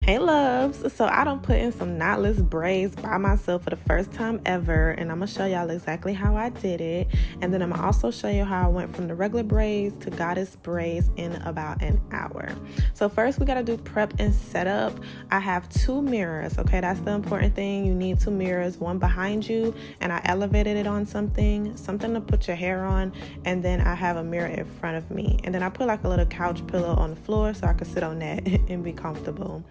Hey loves, so I done put in some knotless braids by myself for the first time ever, and I'm gonna show y'all exactly how I did it, and then I'm gonna also show you how I went from the regular braids to goddess braids in about an hour. So first we gotta do prep and setup. I have 2 mirrors, okay? That's the important thing. You need 2 mirrors, one behind you, and I elevated it on something to put your hair on, and then I have a mirror in front of me, and then I put like a little couch pillow on the floor so I could sit on that and be comfortable.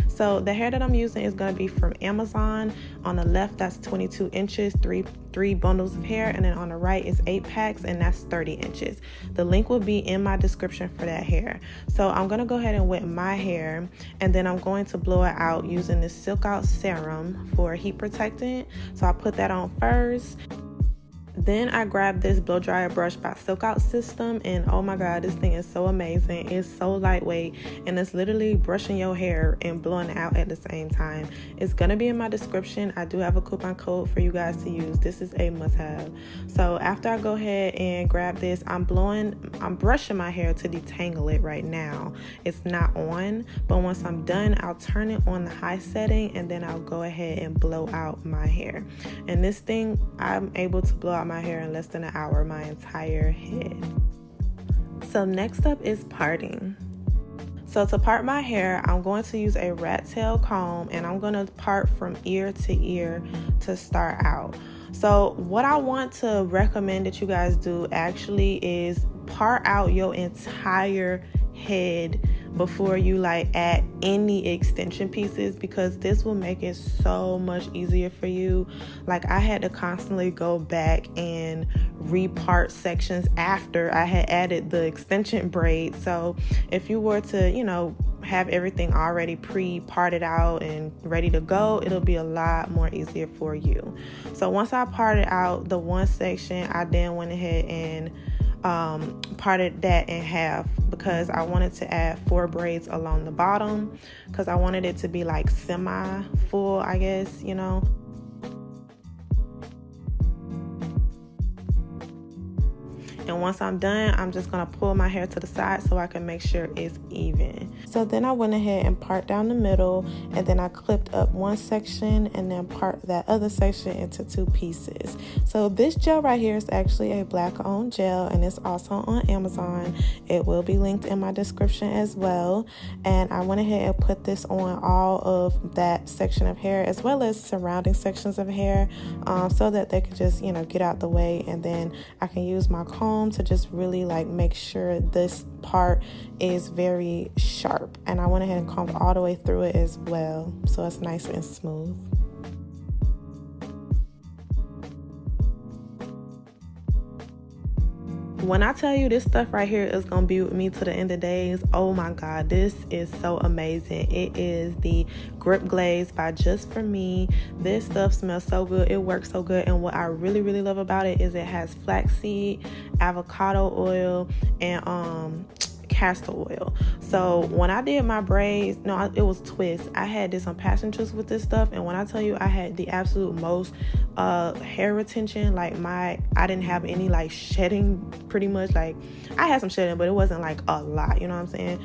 So the hair that I'm using is going to be from Amazon. On the left, that's 22 inches, three bundles of hair, and then on the right is 8 packs, and that's 30 inches. The link will be in my description for that hair. So I'm going to go ahead and wet my hair, and then I'm going to blow it out using this Silk Out Serum for heat protectant. So I put that on first. Then I grabbed this blow dryer brush by Silk Out System, and oh my god, this thing is so amazing. It's so lightweight, and it's literally brushing your hair and blowing it out at the same time. It's gonna be in my description. I do have a coupon code for you guys to use. This is a must-have. So after I go ahead and grab this, I'm brushing my hair to detangle it right now. It's not on, but once I'm done, I'll turn it on the high setting, and then I'll go ahead and blow out my hair. And this thing, I'm able to blow out my hair in less than an hour, my entire head. So next up is parting. So to part my hair, I'm going to use a rat tail comb, and I'm going to part from ear to ear to start out. So what I want to recommend that you guys do actually is part out your entire head before you add any extension pieces, because this will make it so much easier for you. I had to constantly go back and repart sections after I had added the extension braid. So if you were to have everything already pre-parted out and ready to go, it'll be a lot more easier for you. So once I parted out the one section, I then went ahead and parted that in half, because I wanted to add 4 braids along the bottom, because I wanted it to be semi full, I guess, And once I'm done, I'm just going to pull my hair to the side so I can make sure it's even. So then I went ahead and part down the middle, and then I clipped up one section and then part that other section into 2 pieces. So this gel right here is actually a black owned gel, and it's also on Amazon. It will be linked in my description as well. And I went ahead and put this on all of that section of hair as well as surrounding sections of hair, so that they could just get out the way, and then I can use my comb to just really make sure this part is very sharp. And I went ahead and combed all the way through it as well, so it's nice and smooth. When I tell you this stuff right here is going to be with me to the end of days, oh my god, this is so amazing. It is the Grip Glaze by Just For Me. This stuff smells so good. It works so good. And what I really, really love about it is it has flaxseed, avocado oil, and castor oil. So when I did my braids, no, it was twists. I had this on passengers with this stuff, and when I tell you I had the absolute most hair retention, I didn't have any shedding, pretty much. I had some shedding, but it wasn't a lot, you know what I'm saying?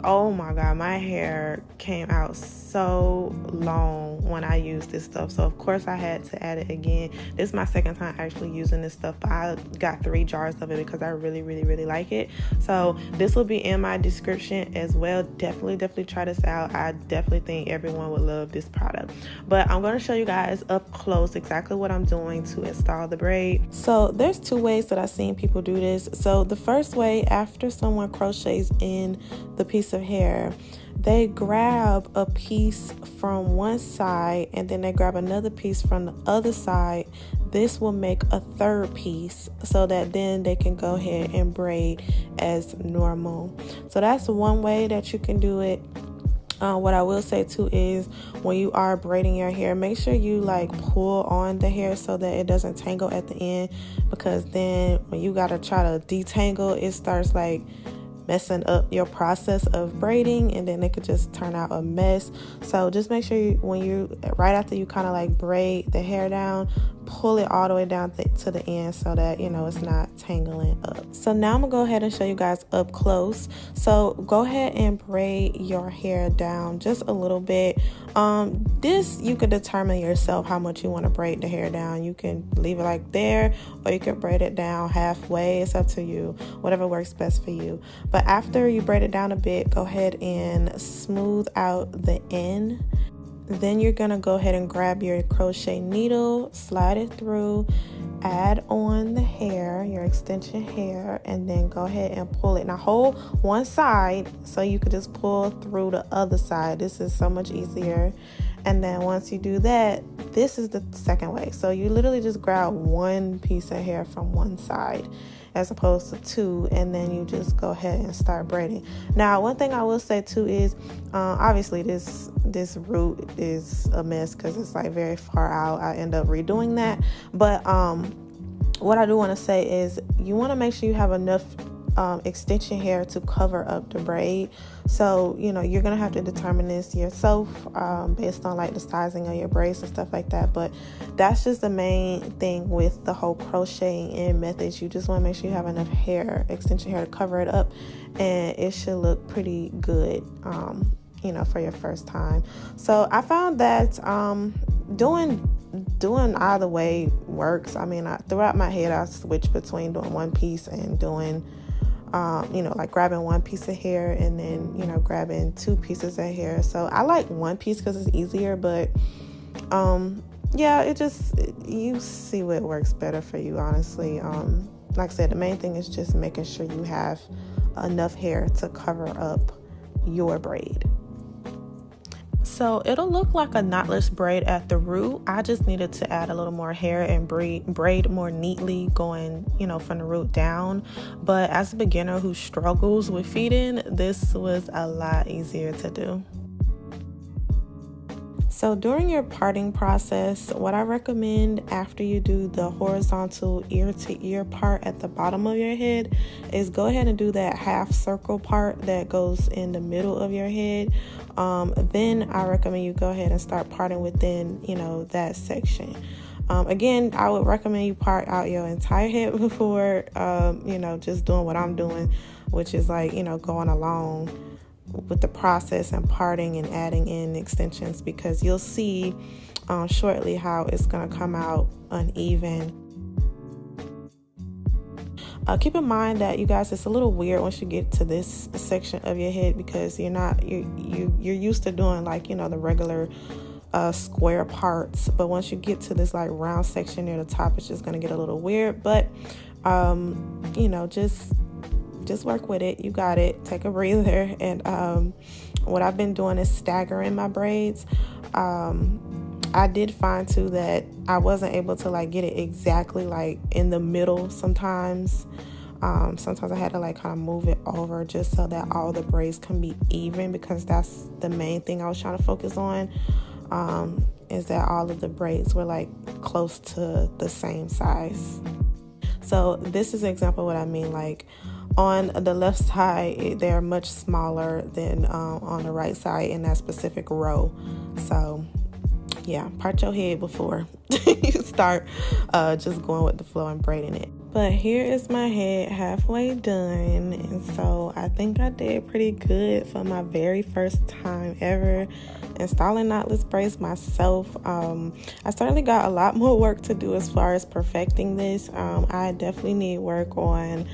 Oh my god, my hair came out so long when I used this stuff. So of course I had to add it again. This is my second time actually using this stuff, but I got 3 jars of it because I really, really, really like it. So this will be in my description as well. Definitely try this out. I definitely think everyone would love this product. But I'm going to show you guys up close exactly what I'm doing to install the braid. So there's 2 ways that I've seen people do this. So the first way, after someone crochets in the piece of hair, they grab a piece from one side and then they grab another piece from the other side. This will make a 3rd piece so that then they can go ahead and braid as normal. So that's one way that you can do it. What I will say too is when you are braiding your hair, make sure you pull on the hair so that it doesn't tangle at the end, because then when you gotta try to detangle, it starts messing up your process of braiding, and then it could just turn out a mess. So just make sure right after you kind of braid the hair down, pull it all the way down to the end so that, you know, it's not tangling up. So now I'm gonna go ahead and show you guys up close. So go ahead and braid your hair down just a little bit. This you could determine yourself how much you want to braid the hair down. You can leave it like there, or you can braid it down halfway. It's up to you, whatever works best for you. But after you braid it down a bit, go ahead and smooth out the end. Then you're gonna go ahead and grab your crochet needle, slide it through, add on the hair, your extension hair, and then go ahead and pull it. Now hold one side so you could just pull through the other side. This is so much easier. And then once you do that, this is the second way. So you literally just grab one piece of hair from one side as opposed to two, and then you just go ahead and start braiding. Now, one thing I will say too is, obviously this root is a mess because it's like very far out. I end up redoing that. But what I do want to say is you want to make sure you have enough extension hair to cover up the braid. So, you know, you're gonna have to determine this yourself based on like the sizing of your braids and stuff like that. But that's just the main thing with the whole crocheting in methods. You just want to make sure you have enough hair, extension hair, to cover it up, and it should look pretty good, you know, for your first time. So I found that doing either way works. I mean, throughout my head I switch between doing one piece and doing you know, like grabbing one piece of hair and then, you know, grabbing two pieces of hair. So I like one piece because it's easier, but yeah, you see what works better for you, honestly. Like I said, the main thing is just making sure you have enough hair to cover up your braid. So it'll look like a knotless braid at the root. I just needed to add a little more hair and braid more neatly going, you know, from the root down. But as a beginner who struggles with feeding, this was a lot easier to do. So during your parting process, what I recommend after you do the horizontal ear to ear part at the bottom of your head is go ahead and do that half circle part that goes in the middle of your head. Then I recommend you go ahead and start parting within, you know, that section. Again, I would recommend you part out your entire head before, you know, just doing what I'm doing, which is like, you know, going along with the process and parting and adding in extensions, because you'll see shortly how it's going to come out uneven. Keep in mind that, you guys, it's a little weird once you get to this section of your head because you're used to doing, like, you know, the regular square parts, but once you get to this like round section near the top, it's just going to get a little weird. But you know, just work with it. You got it. Take a breather. And what I've been doing is staggering my braids. I did find too that I wasn't able to like get it exactly like in the middle sometimes. Sometimes I had to like kind of move it over just so that all the braids can be even, because that's the main thing I was trying to focus on, is that all of the braids were like close to the same size. So this is an example of what I mean. Like on the left side, they're much smaller than on the right side in that specific row. So yeah, part your head before you start just going with the flow and braiding it. But here is my head halfway done, and so I think I did pretty good for my very first time ever installing knotless braids myself. I certainly got a lot more work to do as far as perfecting this. I definitely need work on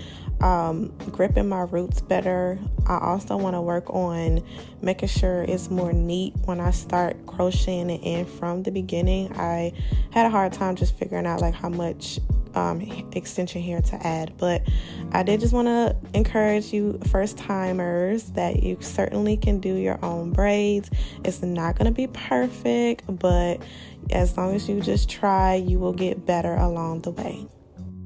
gripping my roots better. I also want to work on making sure it's more neat when I start crocheting it in from the beginning. I had a hard time just figuring out like how much extension hair to add, but I did just want to encourage you first timers that you certainly can do your own braids. It's not going to be perfect, but as long as you just try, you will get better along the way.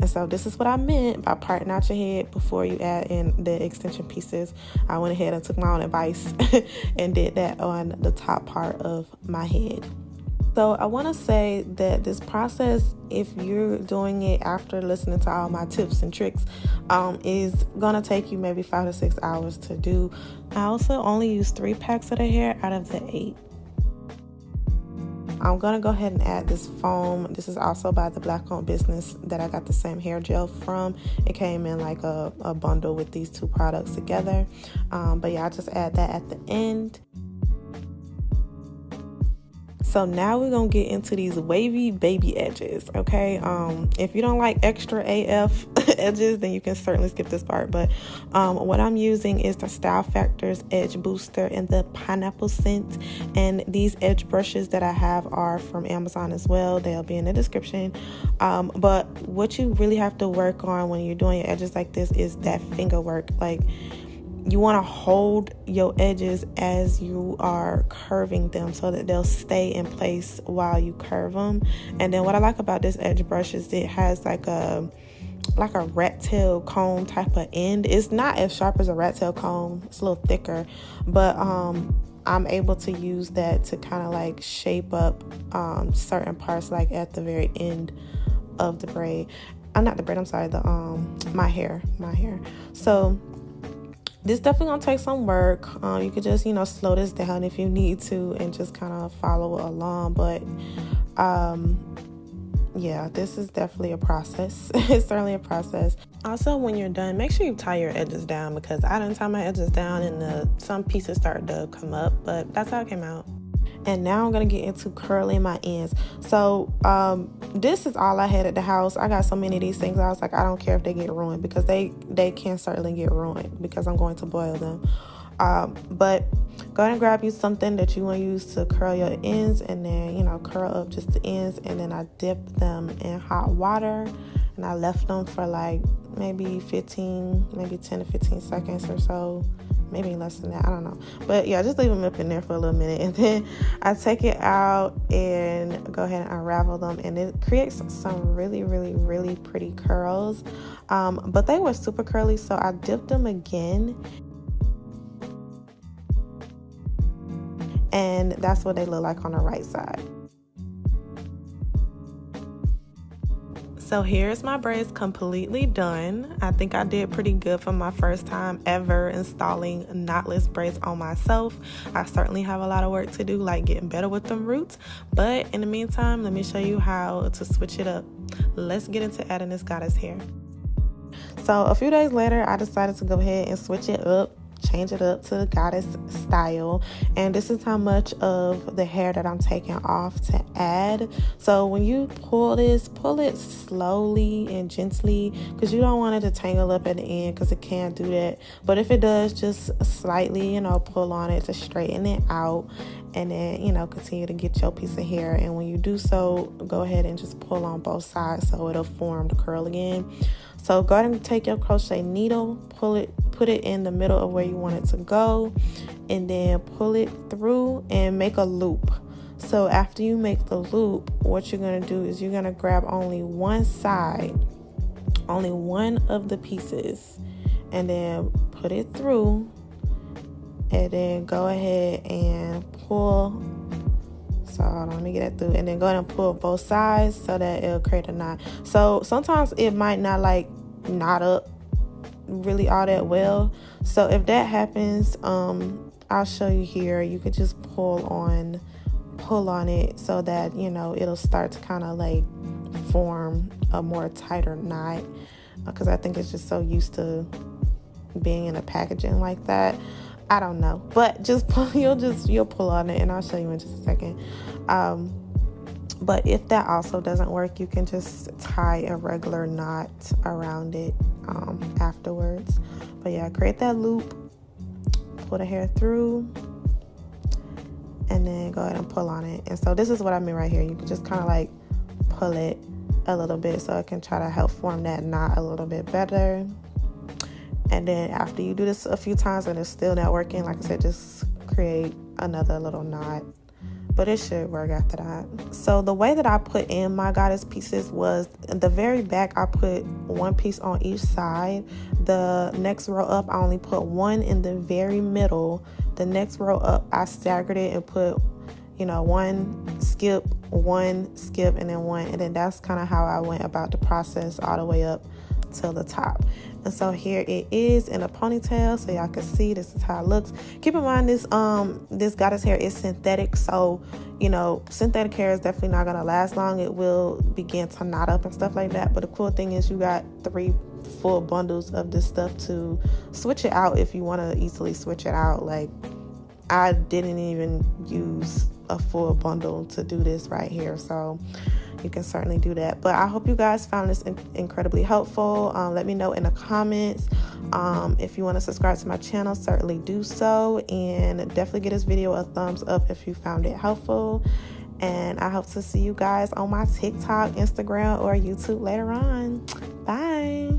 And so this is what I meant by parting out your head before you add in the extension pieces. I went ahead and took my own advice and did that on the top part of my head. So I want to say that this process, if you're doing it after listening to all my tips and tricks, is going to take you maybe 5 to 6 hours to do. I also only use 3 packs of the hair out of the 8. I'm gonna go ahead and add this foam. This is also by the Black owned business that I got the same hair gel from. It came in like a bundle with these two products together. But yeah, I just add that at the end. So now we're gonna get into these wavy baby edges, okay? If you don't like extra AF edges, then you can certainly skip this part. But what I'm using is the Style Factors Edge Booster in the pineapple scent. And these edge brushes that I have are from Amazon as well. They'll be in the description. But what you really have to work on when you're doing your edges like this is that finger work. Like, you want to hold your edges as you are curving them so that they'll stay in place while you curve them. And then what I like about this edge brush is it has like a rat tail comb type of end. It's not as sharp as a rat tail comb. It's a little thicker, but I'm able to use that to kind of like shape up certain parts, like at the very end of the braid. Not the braid, I'm sorry, my hair. So this definitely gonna take some work. You could just, slow this down if you need to and just kind of follow along. But yeah, this is definitely a process. It's certainly a process. Also, when you're done, make sure you tie your edges down, because I didn't tie my edges down and some pieces started to come up, but that's how it came out. And now I'm gonna get into curling my ends. So this is all I had at the house. I got so many of these things. I was like, I don't care if they get ruined, because they can certainly get ruined because I'm going to boil them. But go ahead and grab you something that you want to use to curl your ends, and then curl up just the ends. And then I dipped them in hot water, and I left them for like maybe 10 to 15 seconds or so. Maybe less than that, I don't know. But yeah, just leave them up in there for a little minute, and then I take it out and go ahead and unravel them, and it creates some really, really, really pretty curls. But they were super curly, so I dipped them again, and that's what they look like on the right side. So here's my braids completely done. I think I did pretty good for my first time ever installing knotless braids on myself. I certainly have a lot of work to do, like getting better with them roots. But in the meantime, let me show you how to switch it up. Let's get into adding this goddess hair. So a few days later, I decided to go ahead and switch it up. Change it up to the goddess style, and this is how much of the hair that I'm taking off to add. So when you pull this, pull it slowly and gently, because you don't want it to tangle up at the end, because it can't do that. But if it does, just slightly pull on it to straighten it out, and then continue to get your piece of hair. And when you do so, go ahead and just pull on both sides so it'll form the curl again. So go ahead and take your crochet needle, put it in the middle of where you want it to go, and then pull it through and make a loop. So after you make the loop, what you're going to do is you're going to grab only one side, only one of the pieces, and then put it through, and then go ahead and pull. So hold on, let me get it through, and then go ahead and pull both sides so that it'll create a knot. So sometimes it might not knot up really all that well. So if that happens, I'll show you here. You could just pull on it so that it'll start to kind of form a more tighter knot, because I think it's just so used to being in a packaging like that. I don't know, but just pull, you'll pull on it, and I'll show you in just a second. But if that also doesn't work, you can just tie a regular knot around it afterwards. But yeah, create that loop, pull the hair through, and then go ahead and pull on it. And so this is what I mean right here. You can just kind of pull it a little bit so it can try to help form that knot a little bit better. And then after you do this a few times and it's still not working, like I said, just create another little knot. But it should work after that. So the way that I put in my goddess pieces was in the very back, I put one piece on each side. The next row up, I only put one in the very middle. The next row up, I staggered it and put, one skip, and then one. And then that's kind of how I went about the process all the way up till the top. And so here it is in a ponytail, so y'all can see this is how it looks. Keep in mind this goddess hair is synthetic, so you know, synthetic hair is definitely not gonna last long. It will begin to knot up and stuff like that. But the cool thing is you got 3 full bundles of this stuff to switch it out if you want to easily switch it out. Like, I didn't even use a full bundle to do this right here, so you can certainly do that. But I hope you guys found this incredibly helpful. Let me know in the comments. If you want to subscribe to my channel, certainly do so, and definitely give this video a thumbs up if you found it helpful. And I hope to see you guys on my TikTok, Instagram, or YouTube later on. Bye.